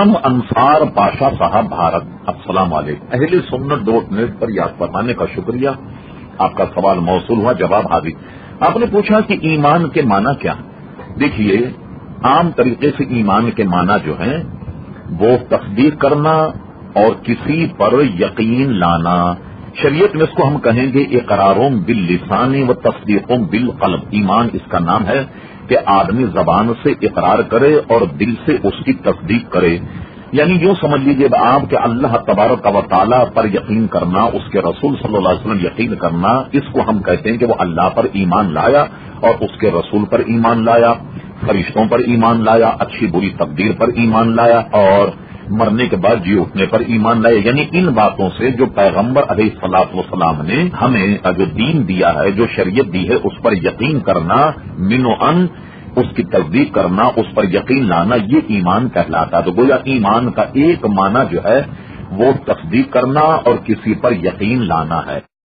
ہم انصار پاشا صاحب بھارت، السلام علیکم۔ اہل سنت ڈاٹ نیٹ پر یاد فرمانے کا شکریہ۔ آپ کا سوال موصول ہوا، جواب حاضر۔ آپ نے پوچھا کہ ایمان کے معنی کیا ہے؟ دیکھیے، عام طریقے سے ایمان کے معنی جو ہیں وہ تصدیق کرنا اور کسی پر یقین لانا۔ شریعت میں اس کو ہم کہیں گے اقراروں باللسان و تصدیقوں بالقلب۔ ایمان اس کا نام ہے کہ آدمی زبان سے اقرار کرے اور دل سے اس کی تصدیق کرے۔ یعنی یوں سمجھ لیجیے آپ کہ اللہ تبارک و تعالیٰ پر یقین کرنا، اس کے رسول صلی اللہ علیہ وسلم یقین کرنا، اس کو ہم کہتے ہیں کہ وہ اللہ پر ایمان لایا اور اس کے رسول پر ایمان لایا، فرشتوں پر ایمان لایا، اچھی بری تقدیر پر ایمان لایا، اور مرنے کے بعد جی اٹھنے پر ایمان لائے۔ یعنی ان باتوں سے جو پیغمبر علیہ الصلوۃ والسلام نے ہمیں جو دین دیا ہے، جو شریعت دی ہے، اس پر یقین کرنا، من و ان اس کی تصدیق کرنا، اس پر یقین لانا، یہ ایمان کہلاتا ہے۔ تو گویا ایمان کا ایک معنی جو ہے وہ تصدیق کرنا اور کسی پر یقین لانا ہے۔